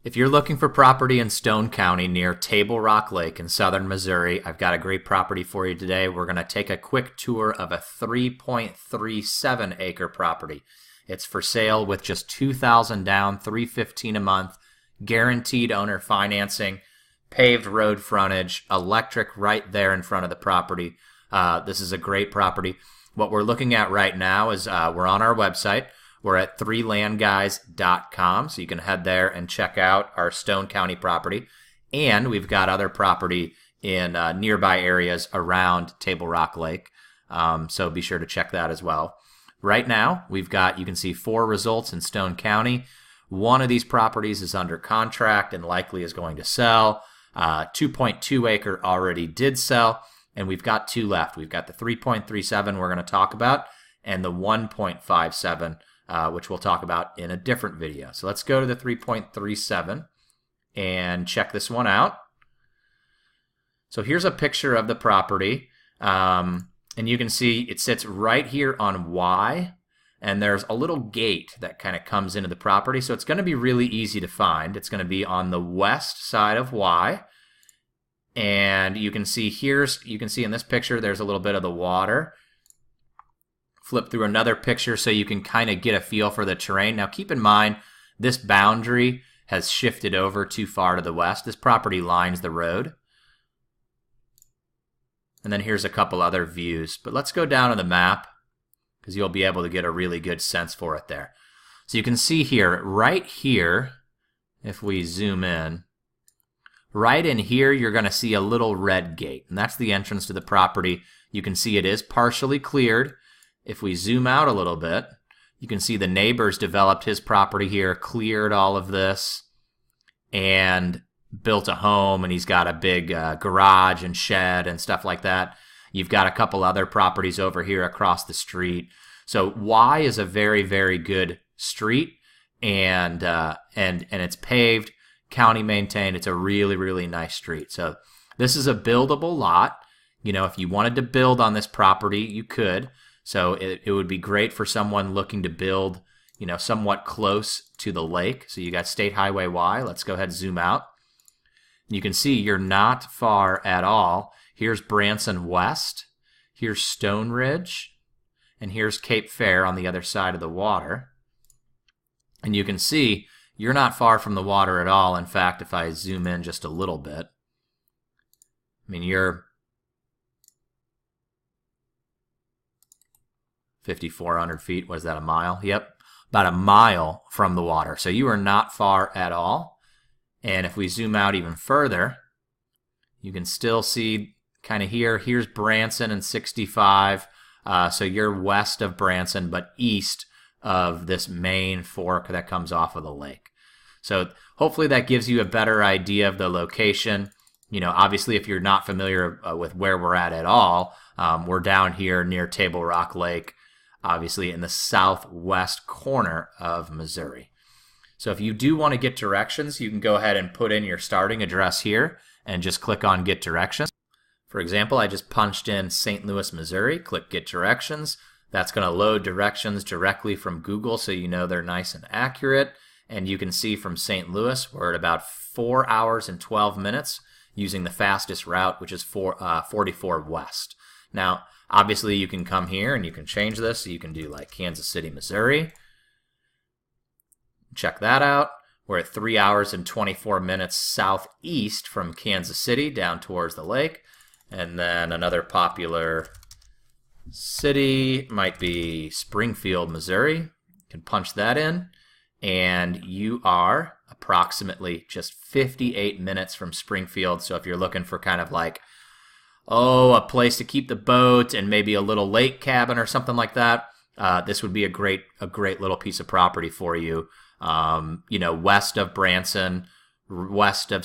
If you're looking for property in Stone County near Table Rock Lake in southern Missouri, I've got a great property for you today. We're going to take a quick tour of a 3.37 acre property. It's for sale with just $2,000 down, $315 a month, guaranteed owner financing, paved road frontage, electric right there in front of the property. This is a great property. What we're looking at right now is we're on our website. We're at 3landguys.com, so you can head there and check out our Stone County property. And we've got other property in nearby areas around Table Rock Lake, so be sure to check that as well. Right now, we've got, you can see 4 results in Stone County. One of these properties is under contract and likely is going to sell. 2.2 acre already did sell, and we've got 2 left. We've got the 3.37 we're going to talk about, and the 1.57, which we'll talk about in a different video. So let's go to the 3.37 and check this one out. So here's a picture of the property, and you can see it sits right here on Y, and there's a little gate that kind of comes into the property, so it's going to be really easy to find. It's going to be on the west side of Y, and you can see in this picture there's a little bit of the water. Flip through another picture so you can kind of get a feel for the terrain. Now keep in mind, this boundary has shifted over too far to the west. This property lines the road. And then here's a couple other views. But let's go down to the map because you'll be able to get a really good sense for it there. So you can see here, right here, if we zoom in, right in here you're going to see a little red gate. And that's the entrance to the property. You can see it is partially cleared. If we zoom out a little bit, you can see the neighbors developed his property here, cleared all of this, and built a home, and he's got a big garage and shed and stuff like that. You've got a couple other properties over here across the street. So Y is a very, very good street, and it's paved, county maintained. It's a really, really nice street. So this is a buildable lot. You know, if you wanted to build on this property, you could. So it would be great for someone looking to build, you know, somewhat close to the lake. So you got State Highway Y. Let's go ahead and zoom out. You can see you're not far at all. Here's Branson West. Here's Stone Ridge. And here's Cape Fair on the other side of the water. And you can see you're not far from the water at all. In fact, if I zoom in just a little bit, I mean, you're 5,400 feet. Was that a mile? Yep, about a mile from the water. So you are not far at all. And if we zoom out even further, you can still see kind of here. Here's Branson and 65. So you're west of Branson, but east of this main fork that comes off of the lake. So hopefully that gives you a better idea of the location. You know, obviously, if you're not familiar with where we're at all, we're down here near Table Rock Lake, obviously in the southwest corner of Missouri. So if you do want to get directions, you can go ahead and put in your starting address here and just click on Get Directions. For example, I just punched in St. Louis, Missouri, click Get Directions. That's going to load directions directly from Google so you know they're nice and accurate. And you can see from St. Louis, we're at about 4 hours and 12 minutes using the fastest route, which is 44 West. Now, obviously, you can come here and you can change this. So you can do like Kansas City, Missouri. Check that out. We're at 3 hours and 24 minutes southeast from Kansas City down towards the lake. And then another popular city might be Springfield, Missouri. You can punch that in. And you are approximately just 58 minutes from Springfield. So if you're looking for kind of like, oh, a place to keep the boat and maybe a little lake cabin or something like that, this would be a great little piece of property for you. You know, west of Branson, west of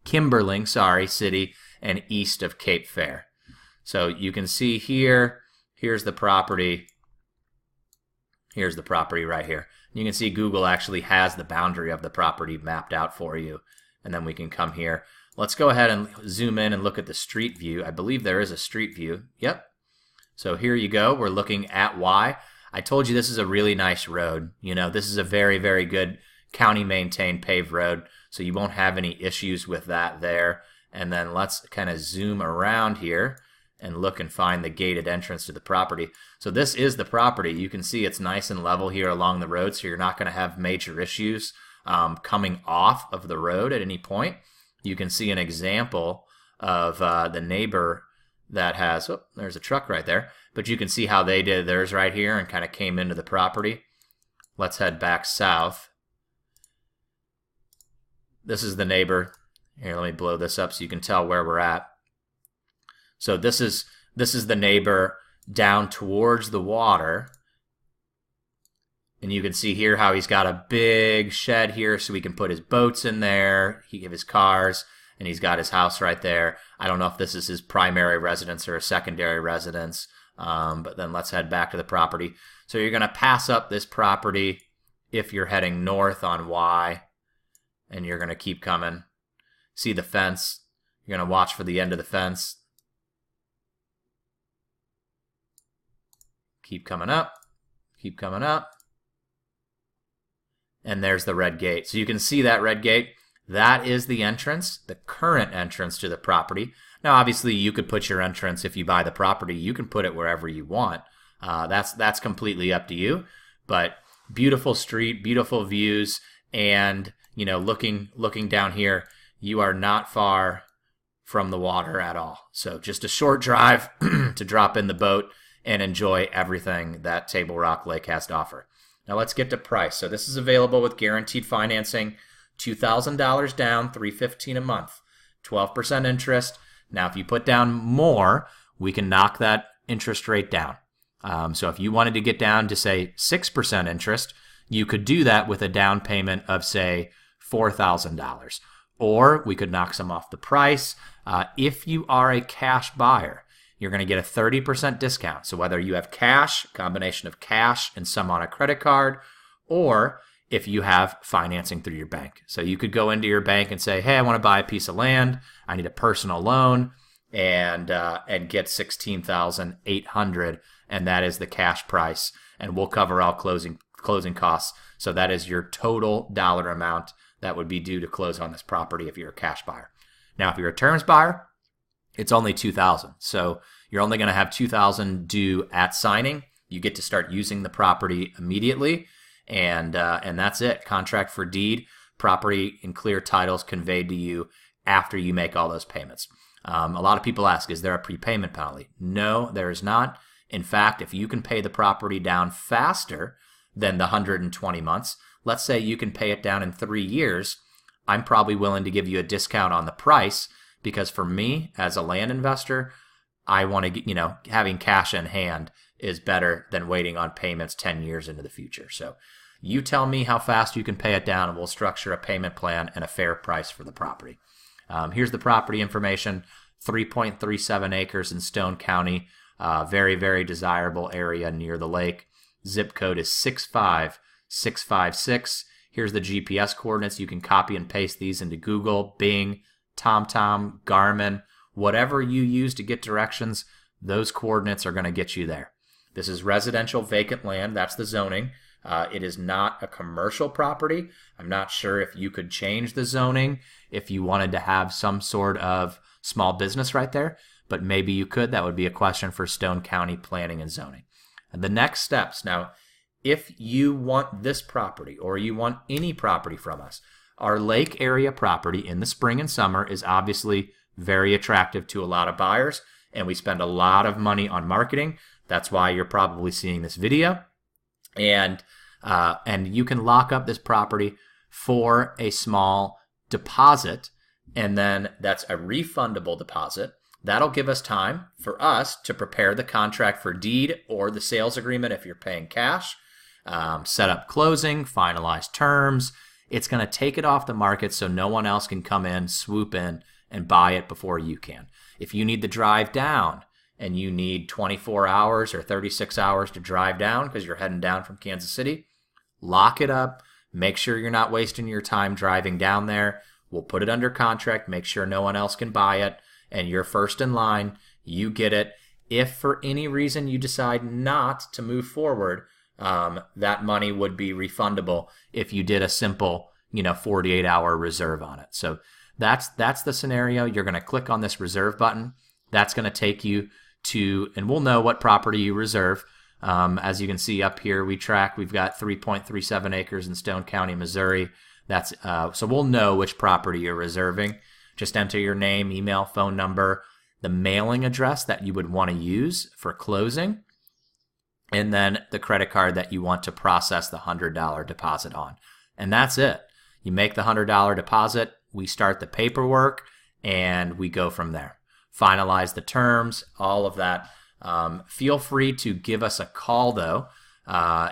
Kimberling, city, and east of Cape Fair. So you can see here, here's the property. Here's the property right here. You can see Google actually has the boundary of the property mapped out for you. And then we can come here. Let's go ahead and zoom in and look at the street view. I believe there is a street view. Yep. So here you go. We're looking at Y. I told you this is a really nice road. You know, this is a very, very good county maintained paved road, so you won't have any issues with that there. And then let's kind of zoom around here and look and find the gated entrance to the property. So this is the property. You can see it's nice and level here along the road, so you're not going to have major issues coming off of the road at any point. You can see an example of the neighbor that has, oh, there's a truck right there, but you can see how they did theirs right here and kind of came into the property. Let's head back south. This is the neighbor. Here, let me blow this up so you can tell where we're at. So this is the neighbor down towards the water. And you can see here how he's got a big shed here so he can put his boats in there, he have his cars, and he's got his house right there. I don't know if this is his primary residence or a secondary residence, but then let's head back to the property. So you're going to pass up this property if you're heading north on Y, and you're going to keep coming. See the fence. You're going to watch for the end of the fence. Keep coming up. Keep coming up. And there's the red gate. So you can see that red gate. That is the entrance, the current entrance to the property. Now, obviously, you could put your entrance, if you buy the property, you can put it wherever you want. That's completely up to you. But beautiful street, beautiful views, and you know, looking down here, you are not far from the water at all. So just a short drive to drop in the boat and enjoy everything that Table Rock Lake has to offer. Now let's get to price. So this is available with guaranteed financing, $2,000 down, $315 a month, 12% interest. Now if you put down more, we can knock that interest rate down. So if you wanted to get down to say 6% interest, you could do that with a down payment of say $4,000. Or we could knock some off the price. If you are a cash buyer, you're going to get a 30% discount. So whether you have cash, a combination of cash and some on a credit card, or if you have financing through your bank. So you could go into your bank and say, hey, I want to buy a piece of land. I need a personal loan and get $16,800, and that is the cash price. And we'll cover all closing costs. So that is your total dollar amount that would be due to close on this property if you're a cash buyer. Now, if you're a terms buyer, it's only $2,000. So you're only going to have $2,000 due at signing. You get to start using the property immediately, and that's it. Contract for deed, property and clear titles conveyed to you after you make all those payments. A lot of people ask, is there a prepayment penalty? No, there is not. In fact, if you can pay the property down faster than the 120 months, let's say you can pay it down in 3 years, I'm probably willing to give you a discount on the price, because for me as a land investor, I want to get, you know, having cash in hand is better than waiting on payments 10 years into the future. So you tell me how fast you can pay it down, and we'll structure a payment plan and a fair price for the property. Here's the property information, 3.37 acres in Stone County, very, very desirable area near the lake. Zip code is 65656. Here's the GPS coordinates. You can copy and paste these into Google, Bing, TomTom, Garmin, whatever you use to get directions, those coordinates are going to get you there. This is residential vacant land. That's the zoning. It is not a commercial property. I'm not sure if you could change the zoning if you wanted to have some sort of small business right there, but maybe you could. That would be a question for Stone County Planning and Zoning. And the next steps. Now, if you want this property or you want any property from us, our lake area property in the spring and summer is obviously very attractive to a lot of buyers, and we spend a lot of money on marketing. That's why you're probably seeing this video. And you can lock up this property for a small deposit, and then that's a refundable deposit. That'll give us time for us to prepare the contract for deed or the sales agreement if you're paying cash, set up closing, finalize terms. It's going to take it off the market so no one else can come in, swoop in, and buy it before you can. If you need to drive down and you need 24 hours or 36 hours to drive down because you're heading down from Kansas City, lock it up. Make sure you're not wasting your time driving down there. We'll put it under contract, make sure no one else can buy it, and you're first in line. You get it. If for any reason you decide not to move forward, that money would be refundable if you did a simple 48-hour reserve on it. So that's the scenario. You're going to click on this reserve button. That's going to take you to, and we'll know what property you reserve. As you can see up here, we've got 3.37 acres in Stone County, Missouri. That's so we'll know which property you're reserving. Just enter your name, email, phone number, the mailing address that you would want to use for closing, and then the credit card that you want to process the $100 deposit on. And that's it. You make the $100 deposit, we start the paperwork, and we go from there. Finalize the terms, all of that. Feel free to give us a call, though.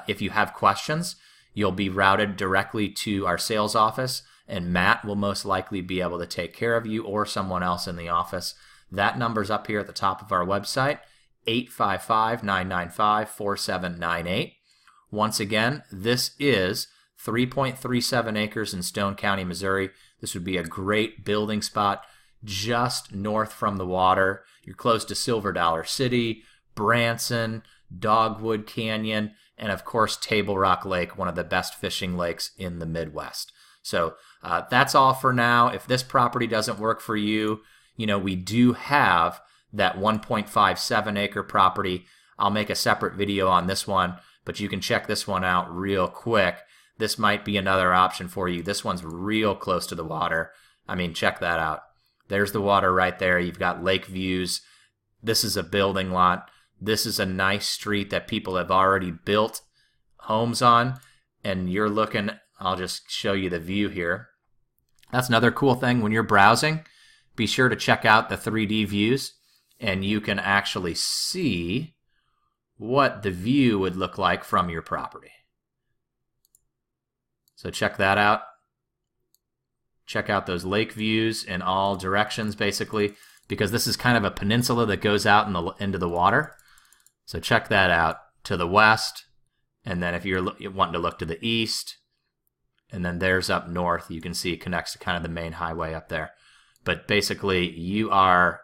If you have questions, you'll be routed directly to our sales office, and Matt will most likely be able to take care of you or someone else in the office. That number's up here at the top of our website, 855-995-4798. Once again, this is 3.37 acres in Stone County, Missouri. This would be a great building spot just north from the water. You're close to Silver Dollar City, Branson, Dogwood Canyon, and of course Table Rock Lake, one of the best fishing lakes in the Midwest. So that's all for now. If this property doesn't work for you, we do have that 1.57 acre property. I'll make a separate video on this one, but you can check this one out real quick. This might be another option for you. This one's real close to the water. I mean, check that out. There's the water right there. You've got lake views. This is a building lot. This is a nice street that people have already built homes on. And you're looking, I'll just show you the view here. That's another cool thing when you're browsing. Be sure to check out the 3D views, and you can actually see what the view would look like from your property. So check that out. Check out those lake views in all directions, basically, because this is kind of a peninsula that goes out into the water. So check that out to the west, and then if you're wanting to look to the east, and then there's up north, you can see it connects to kind of the main highway up there. But basically, you are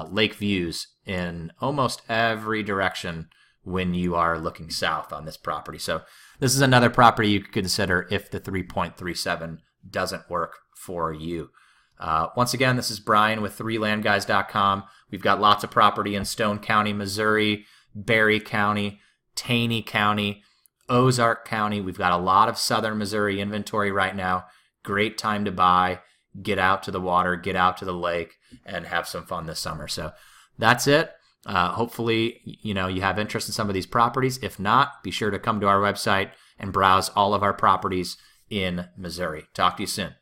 lake views in almost every direction when you are looking south on this property. So this is another property you could consider if the 3.37 doesn't work for you. Once again, this is Brian with 3landguys.com. We've got lots of property in Stone County, Missouri, Berry County, Taney County, Ozark County. We've got a lot of southern Missouri inventory right now. Great time to buy. Get out to the water, get out to the lake, and have some fun this summer. So that's it. Hopefully, you have interest in some of these properties. If not, be sure to come to our website and browse all of our properties in Missouri. Talk to you soon.